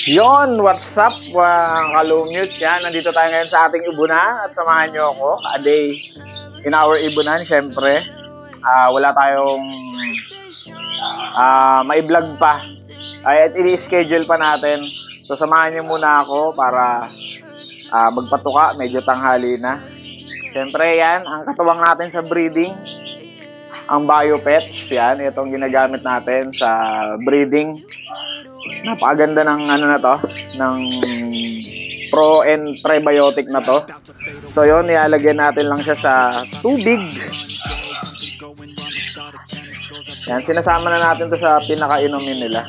Yon, what's up mga kalumute? Yan, nandito tayo ngayon sa ating ibunan at samahan nyo ako a day in our ibunan. Siyempre, wala tayong mai-vlog pa at ini-schedule pa natin. So samahan nyo muna ako para magpatuka, medyo tanghali na. Siyempre yan, ang katuwang natin sa breeding, ang BioPets. Yan, itong ginagamit natin sa breeding. Napakaganda ng ano na to, ng pro and prebiotic na to. So yun, ilalagyan natin lang siya sa tubig. Yan, sinasama na natin to sa pinakainumin nila.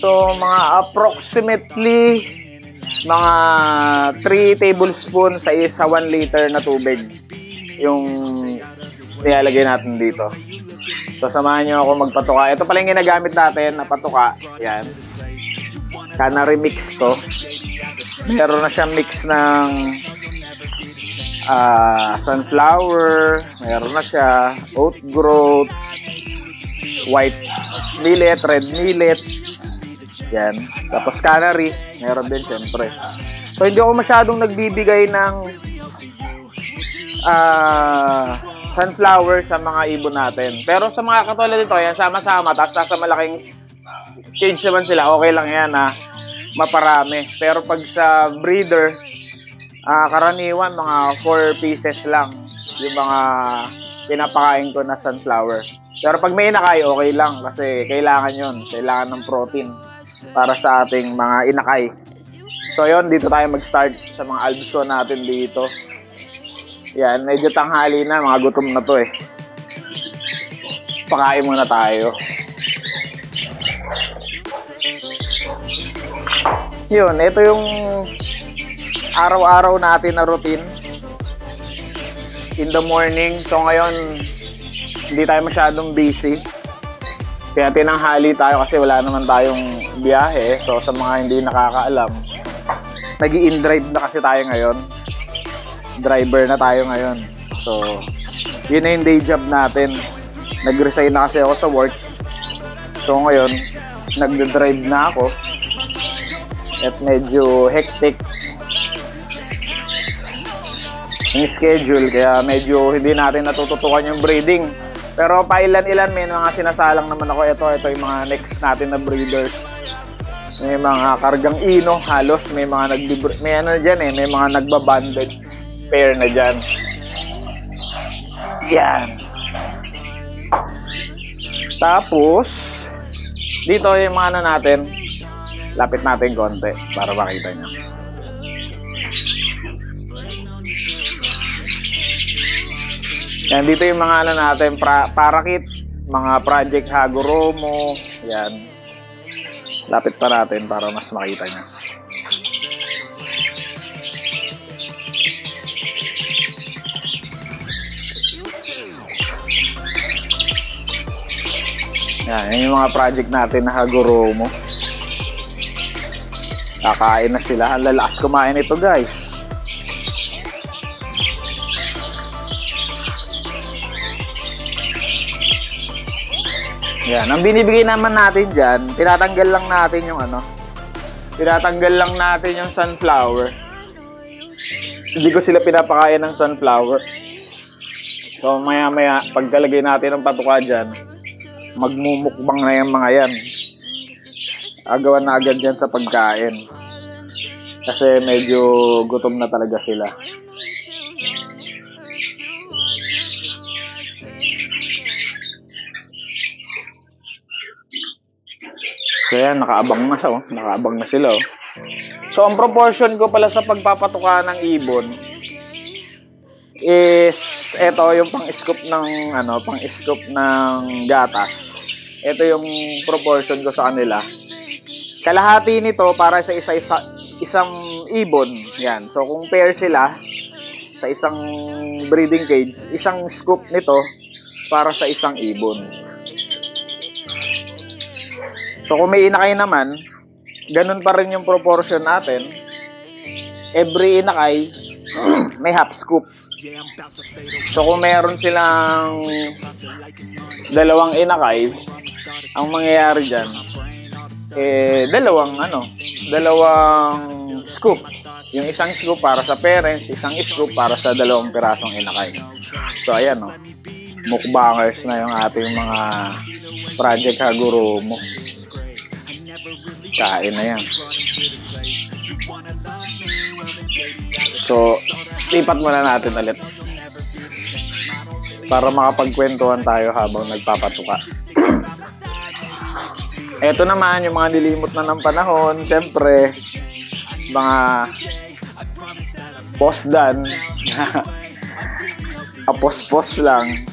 So mga approximately mga 3 tablespoon sa 1 liter na tubig yung ilalagay natin dito. So samahan nyo ako magpatuka. Ito pala yung ginagamit natin na patuka. Yan. Canary mix to. Meron na siyang mix ng sunflower, meron na siya oat growth, white millet, red millet. Yan. Tapos canary, meron din siyempre. So hindi ako masyadong nagbibigay ng sunflower sa mga ibon natin. Pero sa mga katulad nito, yan sama-sama, tapos sa malaking cage naman sila, okay lang yan na maparami. Pero pag sa breeder, karaniwan mga 4 pieces lang yung mga pinapakain ko na sunflower. Pero pag may inakay, okay lang kasi kailangan yun. Kailangan ng protein para sa ating mga inakay. So yun, dito tayo mag-start sa mga albso natin dito. Yan, medyo tanghali na, mga gutom na to eh. Pakain muna tayo. Yun, ito yung araw-araw natin na routine in the morning. So ngayon, hindi tayo masyadong busy. Kaya tinanghali tayo kasi wala naman tayong biyahe. So sa mga hindi nakakaalam, nag-i-in-drive na kasi tayo ngayon. Driver na tayo ngayon. So, yun na yung day job natin. Nag-resign na kasi ako sa work. So ngayon, nag-drive na ako. At medyo hectic yung schedule, kaya medyo hindi natin natututukan yung breeding. Pero pailan-ilan may mga sinasalang naman ako. Ito yung mga next natin na breeders. May mga kargang ino, halos may mga may ano dyan eh, may mga nagbabanded pair na dyan. Yan. Tapos dito yung mga ano natin, lapit natin konti para makita nyo. Yan, dito yung mga ano natin, parakit, mga Project Hagoromo. Yan. Lapit pa natin para mas makita nyo. Yan, yan yung mga project natin na Hagoromo. Kakain na sila. Ang lalakas kumain ito, guys. Yan. Ang binibigay naman natin dyan, tinatanggal lang natin yung ano. Tinatanggal lang natin yung sunflower. Hindi ko sila pinapakain ng sunflower. So, maya-maya, pagkalagay natin ng patuka dyan, magmumukbang na yung mga yan. Agawan na agad yan sa pagkain. Kasi medyo gutom na talaga sila. So yan, nakaabang na siya, oh. Nakaabang na sila, oh. So ang proportion ko pala sa pagpapatuka ng ibon is ito yung pang-scoop ng ano, pang-scoop ng gatas. Ito yung proportion ko sa kanila. Kalahati nito para sa isang ibon. Yan. So kung pair sila sa isang breeding cage, isang scoop nito para sa isang ibon. So kung may inakay naman, ganun pa rin yung proportion natin. Every inakay may half scoop. So kung meron silang 2 inakay, ang mangyayari dyan, dalawang scoop. Yung isang scoop para sa parents, isang scoop para sa 2 pirasong inakay. So ayan o, mukbangers na yung ating mga Project Hagoromo. Kain na yan. So lipat muna natin ulit para makapagkwentuhan tayo habang nagpapatuka. Eto naman yung mga nilimot na ng panahon. Siyempre, mga post-done. Apos-pos lang.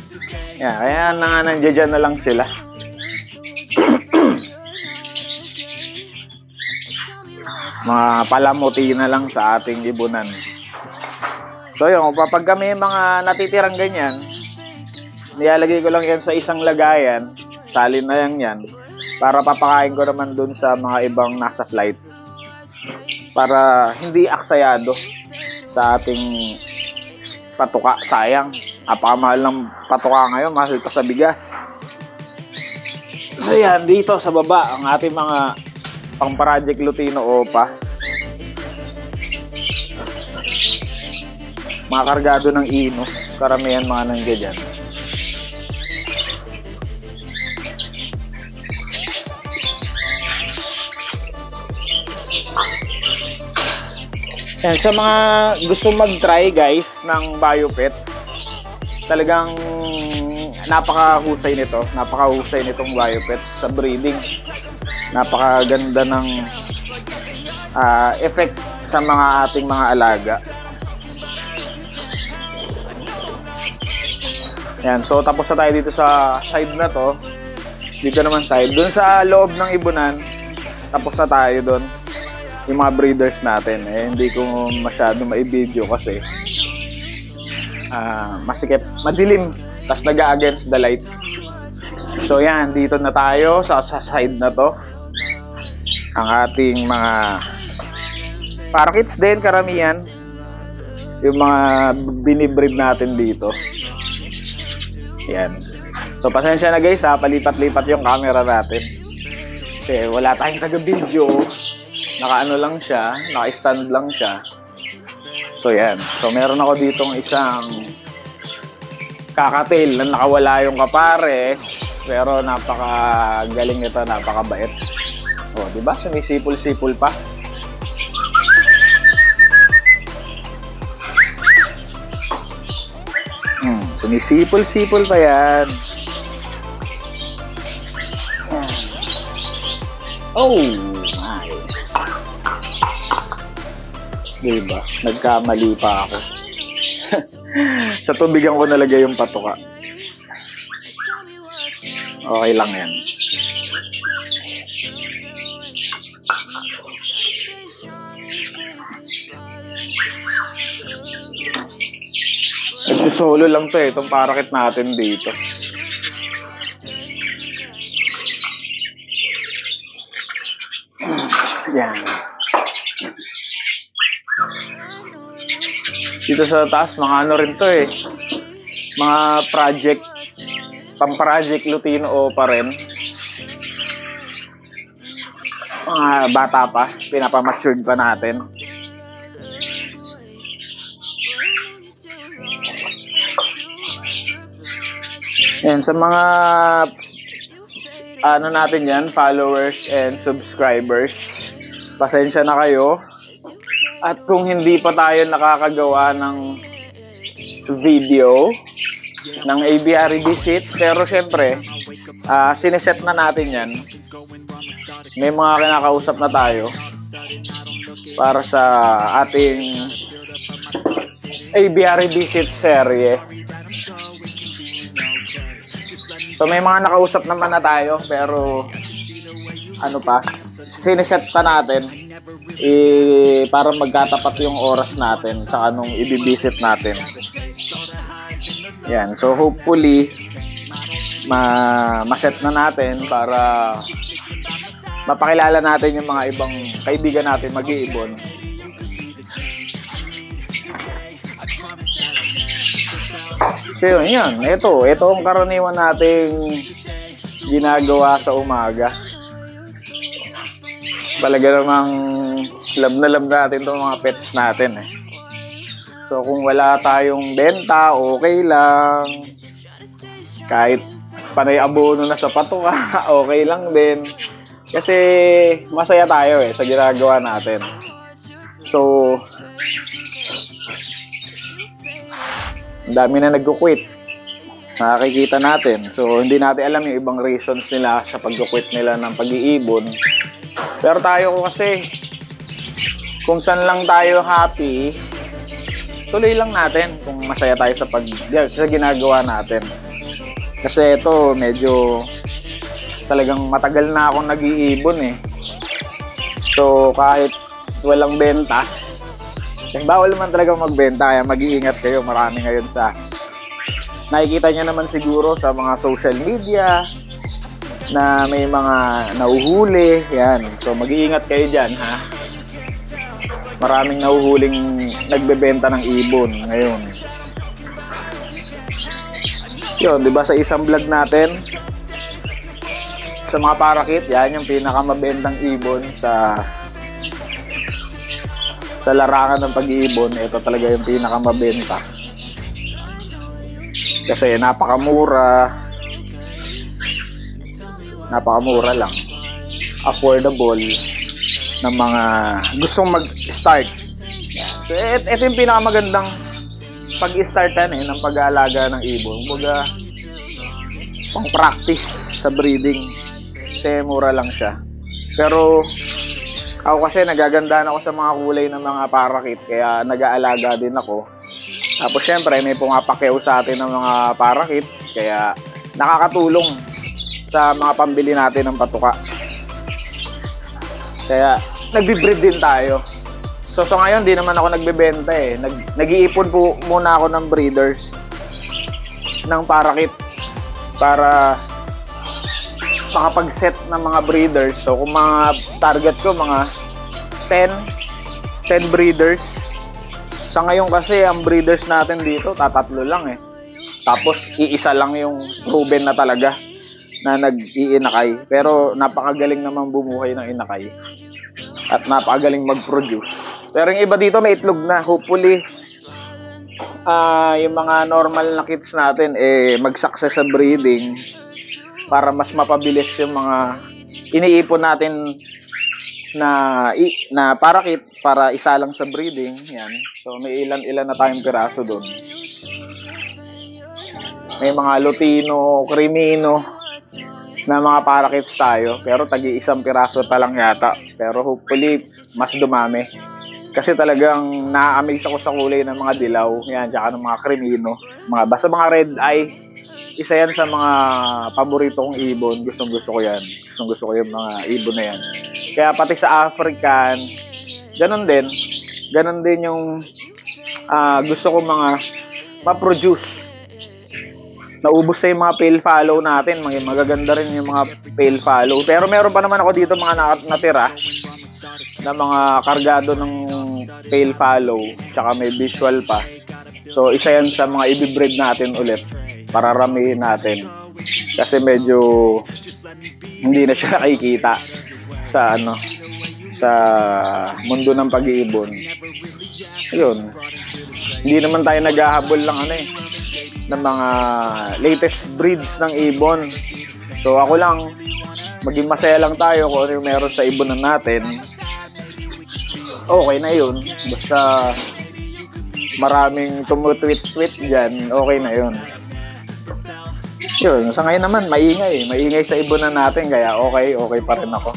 Yan, kaya nandiyan na lang sila. Mga palamuti na lang sa ating ibunan. So yun, kapag kami mga natitirang ganyan, nilalagay ko lang yan sa isang lagayan. Salin na yan. Para papakain ko naman dun sa mga ibang nasa flight. Para hindi aksayado sa ating patuka. Sayang. Napakamahal ng patuka ngayon. Mahal pa sa bigas. So yan, dito sa baba, ang ating mga pang-Project Lutino OPA. Mga kargado ng ino. Karamihan mga nandiyan dyan. Yan, sa mga gusto mag-try guys ng BioPet, talagang napakahusay nitong BioPet sa breeding. Napakaganda ng effect sa mga ating mga alaga. Yan, so tapos na tayo dito sa side na to. Dito naman side, dun sa loob ng ibunan, tapos na tayo dun. Yung mga breeders natin, hindi ko masyado ma-video kasi masikip, madilim, tas nag-against the light. So yan, dito na tayo sa side na to. Ang ating mga parakeets din, karamihan. Yung mga binibreed natin dito. Yan. So pasensya na guys ha, palipat-lipat yung camera natin. Kasi wala tayong taga-video. Naka-ano lang siya, naka-stand lang siya. So yan. So meron ako ditong isang kakatail na nakawala yung kapare. Pero napaka-galing nito, napaka-bait. O, diba? Sumisipol-sipol pa. Sumisipol-sipol pa yan. Oh, my. Diba? Nagkamali pa ako. Sa tubigan ko nalagay yung patuka. Okay lang yan. Solo lang to itong parakeet natin dito. Yan. Dito sa taas, mga ano rin to mga project, pang-Project Lutino OPA rin. Mga bata pa, pinapamatured pa natin. Yan, sa mga ano natin yan, followers and subscribers, pasensya na kayo. At kung hindi pa tayo nakakagawa ng video ng aviary visit, pero syempre sineset na natin yan. May mga kinakausap na tayo para sa ating aviary visit serye. So may mga nakausap naman na tayo, pero ano pa, sineset pa natin para magkatapat yung oras natin sa anong ibibisit natin. Yan, so hopefully maset na natin para mapakilala natin yung mga ibang kaibigan natin mag-iibon. So yun, ito ang karaniwan nating ginagawa sa umaga. Talaga namang love na love natin itong mga pets natin eh. So kung wala tayong benta, okay lang. Kahit panay abono na sa patuka, okay lang din. Kasi masaya tayo eh sa ginagawa natin. So, ang dami na nag-quit. Nakikita natin. So, hindi natin alam yung ibang reasons nila sa pag-quit nila ng pag-iibon. Pero tayo kasi, kung saan lang tayo happy, tuloy lang natin kung masaya tayo sa ginagawa natin. Kasi ito, medyo talagang matagal na akong nag-iibon eh. So, kahit walang benta, bawal naman talaga magbenta, kaya mag-iingat kayo. Marami ngayon sa nakikita nyo naman siguro sa mga social media na may mga nauhuli. Yan. So, mag-iingat kayo dyan, ha? Maraming nauhuling nagbebenta ng ibon ngayon. Yun, di ba sa isang vlog natin, sa mga parakit, yan yung pinakamabentang ibon sa larangan ng pag-iibon. Ito talaga yung pinakamabenta. Kasi napakamura lang, affordable ng mga gustong mag-start. So, ito yung pinakamagandang pag-startan ng pag-aalaga ng ibon. Kumbaga, pang-practice sa breeding. Kasi mura lang siya. Pero ako kasi nagagandahan ako sa mga kulay ng mga parakit, kaya nag-aalaga din ako. Tapos syempre may pumapakyaw sa atin ng mga parakit, kaya nakakatulong sa mga pambili natin ng patuka. Kaya nagbi-breed din tayo. So ngayon di naman ako nagbebenta eh. Nag-iipon po muna ako ng breeders ng parakit para makapag-set ng mga breeders. So kung mga target ko mga 10 breeders. Sa ngayon kasi ang breeders natin dito tatatlo lang eh. Tapos iisa lang yung proven na talaga na nag-iinakay. Pero napakagaling naman bumuhay ng inakay. At napakagaling mag-produce. Pero yung iba dito may itlog na. Hopefully yung mga normal na kits natin mag-success sa breeding para mas mapabilis yung mga iniipon natin na parakit para isa lang sa breeding. Yan. So may ilan na tayong piraso doon. May mga Lutino, Crimino na mga parakits tayo, pero tagi-isang piraso pa lang yata. Pero hopefully mas dumami. Kasi talagang na-amaze ako sa kulay ng mga dilaw, yan, tsaka ng mga Crimino. Basta mga red eye, isa yan sa mga paborito kong ibon. Gustong-gusto ko yan. Gustong-gusto ko yung mga ibon na yan. Kaya pati sa African, ganun din. Ganun din yung gusto ko mga ma-produce. Naubos na yung mga pale follow natin. Magaganda rin yung mga pale follow. Pero meron pa naman ako dito mga natira na mga kargado ng pale follow. Tsaka may visual pa. So isa yan sa mga i-breed natin ulit. Para ramihin natin. Kasi medyo hindi na siya nakikita sa mundo ng pag-iibon. Ayun. Hindi naman tayo naghahabol lang ng mga latest breeds ng ibon. So ako lang, maging masaya lang tayo kung ano yung meron sa ibonan natin. Okay na yun. Basta maraming tumutweet-tweet dyan, okay na yun. Yun, sa ngayon naman, maingay sa ibonan natin, kaya okay pa rin ako.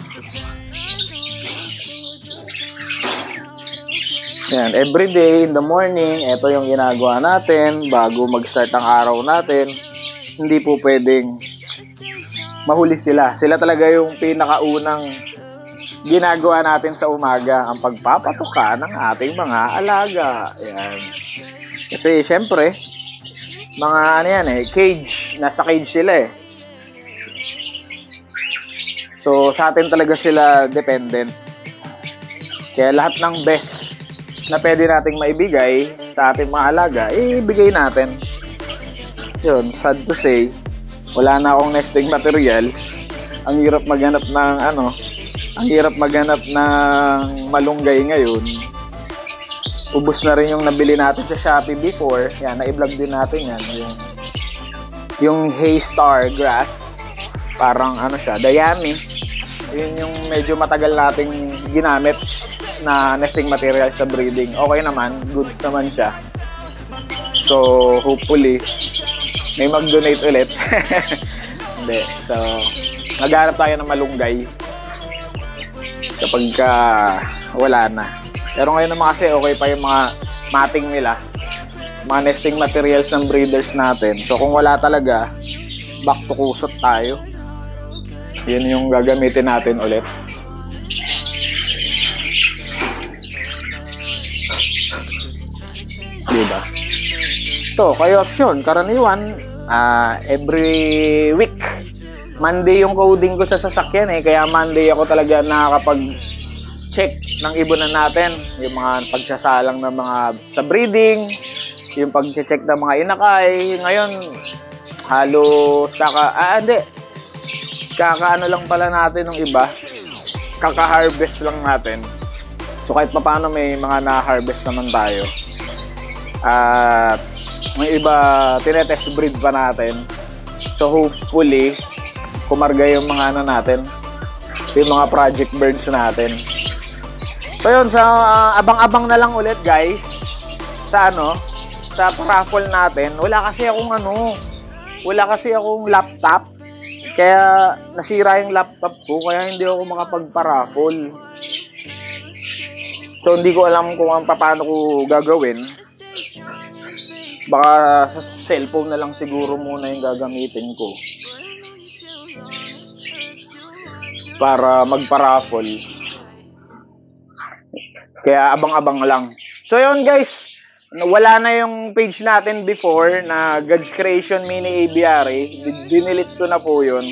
Yan, everyday in the morning, ito yung ginagawa natin bago mag-start ang araw natin. Hindi po pwedeng mahuli sila. Sila talaga yung pinakaunang ginagawa natin sa umaga, ang pagpapatuka ng ating mga alaga. Yan. Kasi syempre, mga cage, nasa cage sila eh. So sa atin talaga sila dependent. Kaya lahat ng best na pwede nating maibigay sa ating mga alaga, ibigay natin. Yun, sad to say, wala na akong nesting materials. Ang hirap maghanap ng Ang hirap maghanap ng malunggay ngayon. Ubus na rin yung nabili natin sa Shopee before. Yan, na-vlog din natin yan. Yung Haystar grass. Parang ano siya, dayami. Yun yung medyo matagal nating ginamit na nesting material sa breeding. Okay naman, goods naman siya. So, hopefully, may mag-donate ulit. Hindi. So, maghanap tayo ng malunggay kapag wala na. Pero ngayon naman kasi okay pa yung mga mating nila, mga nesting materials ng breeders natin. So, kung wala talaga, back to kusot tayo. Yun yung gagamitin natin ulit. Diba? So, kayo yun, karaniwan, every week, Monday yung coding ko sa sasakyan kaya Monday ako talaga nakakapag-check ng ibunan natin. Yung mga pagsasalang ng mga sa breeding, yung pag-check ng mga inakay. Ngayon, halos kakaano lang pala natin ng iba, kaka-harvest lang natin. So kahit paano may mga na-harvest naman tayo. At may iba tinetest breed pa natin. So hopefully kumarga yung mga ano natin, yung mga project birds natin. So yun, sa abang-abang na lang ulit guys sa sa raffle natin. Wala kasi akong laptop. Kaya nasira yung laptop ko, kaya hindi ako makapagpa-raffle. So hindi ko alam kung paano ko gagawin. Baka sa cellphone na lang siguro muna yung gagamitin ko para magpa-raffle. Kaya abang-abang lang. So yun guys, wala na yung page natin before na God's Creation Mini Aviary. Dinilit ko na po yun.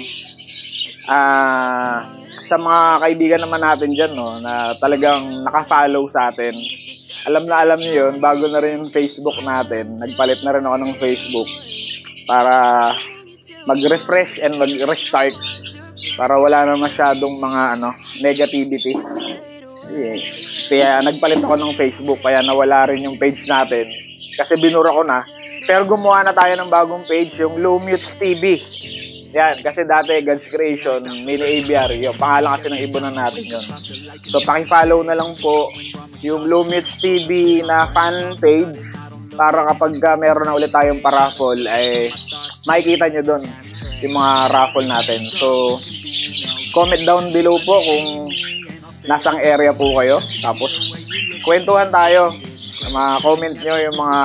Sa mga kaibigan naman natin dyan, na talagang nakafollow sa atin. Alam na alam niyo yun, bago na rin yung Facebook natin. Nagpalit na rin ako ng Facebook para mag-refresh and mag-restart. Para wala na masyadong mga negativity. Kaya nagpalit ako ng Facebook, kaya nawala rin yung page natin kasi binura ko na. Pero gumawa na tayo ng bagong page, yung Lowmutes TV. Yan, kasi dati God's Creation Mini Aviary, yung pangalan kasi ng ibunan natin yun. So paki-follow na lang po yung Lowmutes TV na fan page para kapag meron na ulit tayong paraffle ay makikita nyo doon yung mga raffle natin. So comment down below po kung nasang area po kayo. Tapos, kwentuhan tayo. Comment nyo yung mga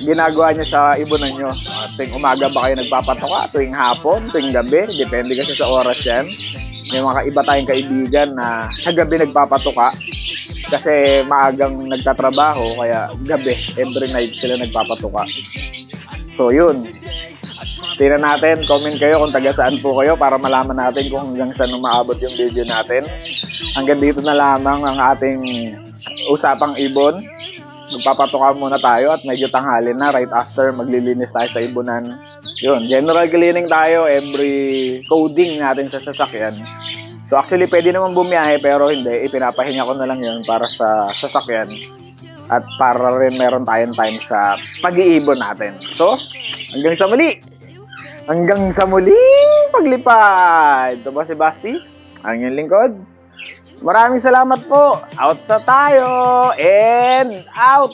ginagawa nyo sa ibunan nyo. Tuwing umaga ba kayo nagpapatoka? Tuwing hapon? Tuwing gabi? Depende kasi sa oras yan. May mga iba tayong kaibigan na sa gabi nagpapatoka. Kasi maagang nagtatrabaho. Kaya gabi, every night sila nagpapatoka. So, yun. Tingnan natin, comment kayo kung taga saan po kayo para malaman natin kung hanggang saan umaabot yung video natin. Hanggang dito na lamang ang ating usapang ibon. Magpapatuka muna tayo at medyo tanghali na. Right after, maglilinis tayo sa ibunan. Yun, general cleaning tayo every coding natin sa sasakyan. So actually, pwede naman bumiyahe pero hindi. Ipinapahinga ko na lang yun para sa sasakyan. At para rin meron tayong time sa pag-iibon natin. So, hanggang sa muli! Hanggang sa muling paglipad. Ito ba si Basti? Ang inyong lingkod. Maraming salamat po. Out na tayo. And out!